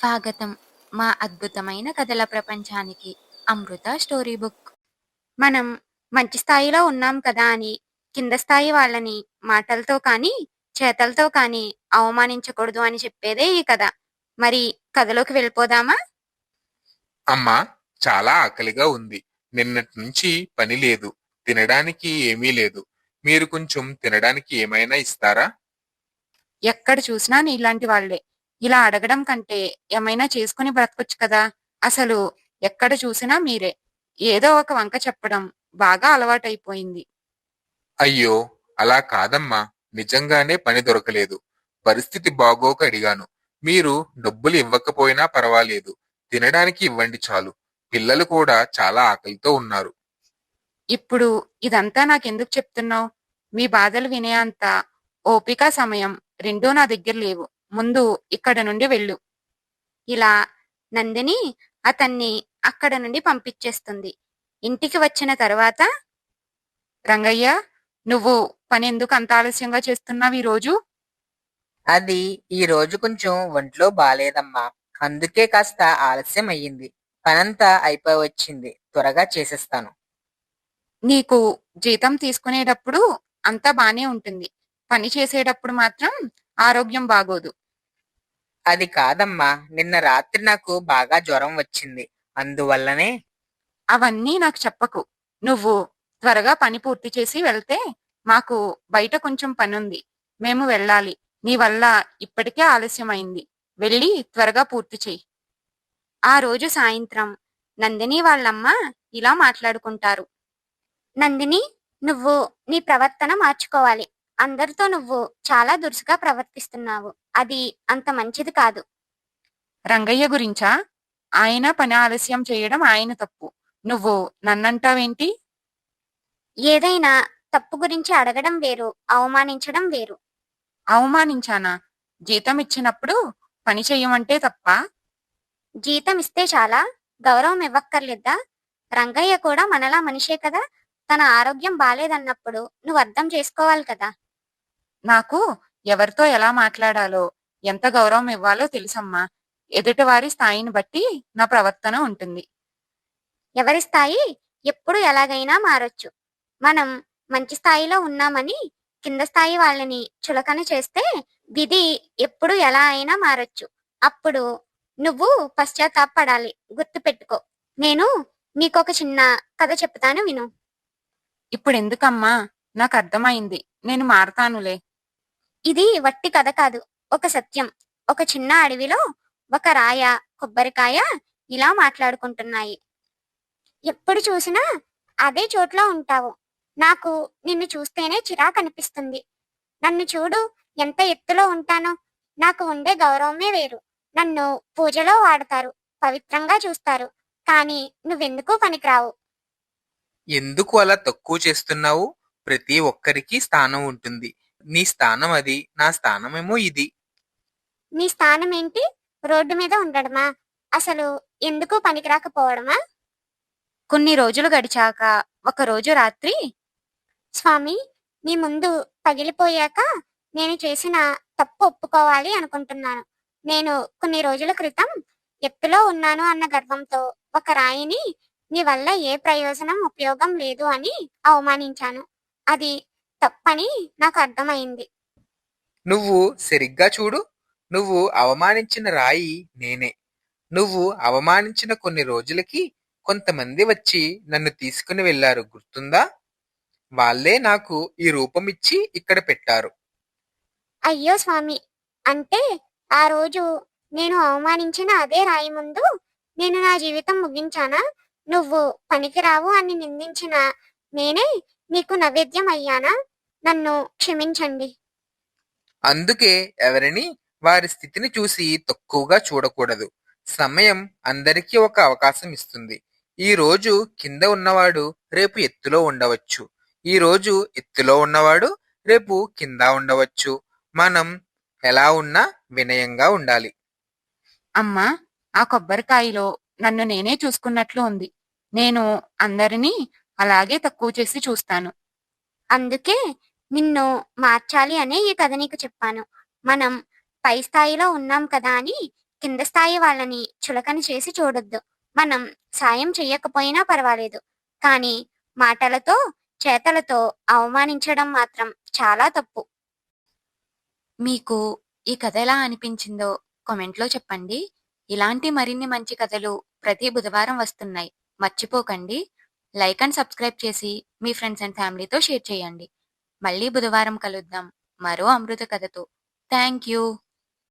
స్వాగతం మా అద్భుతమైన కథల ప్రపంచానికి. అమృత స్టోరీ బుక్. మనం మంచి స్థాయిలో ఉన్నాం కదా అని కింద స్థాయి వాళ్ళని మాటలతో కానీ చేతలతో కానీ అవమానించకూడదు అని చెప్పేదే ఈ కథ. మరి కథలోకి వెళ్ళిపోదామా? అమ్మా, చాలా ఆకలిగా ఉంది. నిన్నటి నుంచి పని లేదు. తినడానికి ఏమీ లేదు. మీరు కొంచెం తినడానికి ఏమైనా ఇస్తారా? ఎక్కడ చూసినా నీలాంటి వాళ్లే. ఇలా అడగడం కంటే ఏమైనా చేసుకుని బ్రతకొచ్చు కదా. అసలు ఎక్కడ చూసినా మీరే ఏదో ఒక వంక చెప్పడం బాగా అలవాటైపోయింది. అయ్యో, అలా కాదమ్మా. నిజంగానే పని దొరకలేదు. పరిస్థితి బాగోక అడిగాను. మీరు డబ్బులు ఇవ్వకపోయినా పర్వాలేదు. తినడానికి ఇవ్వండి చాలు. పిల్లలు కూడా చాలా ఆకలితో ఉన్నారు. ఇప్పుడు ఇదంతా నాకెందుకు చెప్తున్నావు? మీ బాధలు వినే అంత ఓపిక, సమయం రెండూ నా దగ్గర లేవు. ముందు ఇక్కడ నుండి వెళ్ళు. ఇలా నందిని అతన్ని అక్కడ నుండి పంపించేస్తుంది. ఇంటికి వచ్చిన తరువాత, రంగయ్య, నువ్వు పని ఎందుకు అంత ఆలస్యంగా చేస్తున్నావు ఈరోజు? అది ఈ రోజు కొంచెం ఒంట్లో బాలేదమ్మా. అందుకే కాస్త ఆలస్యం అయ్యింది. పనంతా అయిపోయి వచ్చింది. త్వరగా చేసేస్తాను. నీకు జీతం తీసుకునేటప్పుడు అంతా బానే ఉంటుంది. పని చేసేటప్పుడు మాత్రం ఆరోగ్యం బాగోదు. అది కాదమ్మా, నిన్న రాత్రి నాకు బాగా జ్వరం వచ్చింది. అందువల్లనే. అవన్నీ నాకు చెప్పకు. నువ్వు త్వరగా పని పూర్తి చేసి వెళ్తే మాకు బయట కొంచెం పనుంది. మేము వెళ్ళాలి. నీ వల్ల ఇప్పటికే ఆలస్యమైంది. వెళ్ళి త్వరగా పూర్తి చెయ్యి. ఆ రోజు సాయంత్రం నందిని వాళ్ళమ్మ ఇలా మాట్లాడుకుంటారు. నందిని, నువ్వు నీ ప్రవర్తన మార్చుకోవాలి. అందరితో నువ్వు చాలా దురుసుగా ప్రవర్తిస్తున్నావు. అది అంత మంచిది కాదు. రంగయ్య గురించా? ఆయన పని ఆలస్యం చేయడం ఆయన తప్పు. నువ్వు నన్నంటావేంటి? ఏదైనా తప్పు గురించి అడగడం వేరు, అవమానించడం వేరు. అవమానించానా? జీతం ఇచ్చినప్పుడు పని చెయ్యమంటే తప్ప? జీతం ఇస్తే చాలా, గౌరవం ఇవ్వక్కర్లేదా? రంగయ్య కూడా మనలా మనిషే కదా. తన ఆరోగ్యం బాలేదన్నప్పుడు నువ్వు అర్థం చేసుకోవాలి కదా. నాకు ఎవరితో ఎలా మాట్లాడాలో, ఎంత గౌరవం ఇవ్వాలో తెలుసమ్మా. ఎదుటివారి స్థాయిని బట్టి నా ప్రవర్తన ఉంటుంది. ఎవరి స్థాయి ఎప్పుడు ఎలాగైనా మారొచ్చు. మనం మంచి స్థాయిలో ఉన్నామని కింద స్థాయి వాళ్ళని చులకన చేస్తే విధి ఎప్పుడు ఎలా అయినా మారొచ్చు. అప్పుడు నువ్వు పశ్చాత్తాపడాలి. గుర్తుపెట్టుకో. నేను నీకొక చిన్న కథ చెప్తాను, విను. ఇప్పుడు ఎందుకమ్మా? నాకు అర్థమైంది. నేను మారతానులే. ఇది వట్టి కథ కాదు, ఒక సత్యం. ఒక చిన్న అడవిలో ఒక రాయ, కొబ్బరికాయ ఇలా మాట్లాడుకుంటున్నాయి. ఎప్పుడు చూసినా అదే చోట్ల ఉంటావు. నాకు నిన్ను చూస్తేనే చిరాకు అనిపిస్తుంది. నన్ను చూడు, ఎంత ఎత్తులో ఉంటానో. నాకు ఉండే గౌరవమే వేరు. నన్ను పూజలో వాడతారు, పవిత్రంగా చూస్తారు. కానీ నువ్వెందుకు పనికిరావు. ఎందుకు అలా తక్కువ చేస్తున్నావు? ప్రతి ఒక్కరికి స్థానం ఉంటుంది. నీ స్థానం అది, నా స్థానమేమో ఇది. నీ స్థానం ఏంటి? రోడ్డు మీద ఉండడమా? అసలు ఎందుకు పనికిరాకపోవడమా? కొన్ని రోజులు గడిచాక ఒకరోజు రాత్రి, స్వామి, మీ ముందు పగిలిపోయాక నేను చేసిన తప్పు ఒప్పుకోవాలి అనుకుంటున్నాను. నేను కొన్ని రోజుల క్రితం ఎత్తులో ఉన్నాను అన్న గర్వంతో ఒక రాయిని నీ వల్ల ఏ ప్రయోజనం, ఉపయోగం లేదు అని అవమానించాను. అది తప్పని నాకు అర్థమైంది. నువ్వు సరిగ్గా చూడు. నువ్వు అవమానించిన రాయి నేనే. నువ్వు అవమానించిన కొన్ని రోజులకి కొంతమంది వచ్చి నన్ను తీసుకుని వెళ్లారు, గుర్తుందా? వాళ్ళే నాకు ఈ రూపం ఇచ్చి ఇక్కడ పెట్టారు. అయ్యో స్వామి, అంటే ఆ రోజు నేను అవమానించిన అదే రాయి ముందు నేను నా జీవితం ముగించానా? నువ్వు పనికిరావు అని నిందించిన నేనే నీకు నైవేద్యం అయ్యానా? నన్ను క్షమించండి. అందుకే ఎవరిని వారి స్థితిని చూసి తక్కువగా చూడకూడదు. సమయం అందరికీ ఒక అవకాశం ఇస్తుంది. ఈ రోజు కింద ఉన్నవాడు రేపు ఎత్తులో ఉండవచ్చు. ఈ రోజు ఎత్తులో ఉన్నవాడు రేపు కింద ఉండవచ్చు. మనం ఎలా ఉన్నా వినయంగా ఉండాలి. అమ్మా, ఆ కొబ్బరికాయలో నన్ను నేనే చూసుకున్నట్లు ఉంది. నేను అందరినీ అలాగే తక్కువ చేసి చూస్తాను. అందుకే నిన్ను మార్చాలి అనే ఈ కథ నీకు చెప్పాను. మనం పై స్థాయిలో ఉన్నాం కదా అని కింద స్థాయి వాళ్ళని చులకన చేసి చూడొద్దు. మనం సాయం చెయ్యకపోయినా పర్వాలేదు, కానీ మాటలతో చేతలతో అవమానించడం మాత్రం చాలా తప్పు. మీకు ఈ కథ ఎలా అనిపించిందో కామెంట్లో చెప్పండి. ఇలాంటి మరిన్ని మంచి కథలు ప్రతి బుధవారం వస్తున్నాయి. మర్చిపోకండి. లైక్ అండ్ సబ్స్క్రైబ్ చేసి మీ ఫ్రెండ్స్ అండ్ ఫ్యామిలీతో షేర్ చేయండి. మళ్ళీ బుధవారం కలుద్దాం మరో అమృత కథతో. Thank you.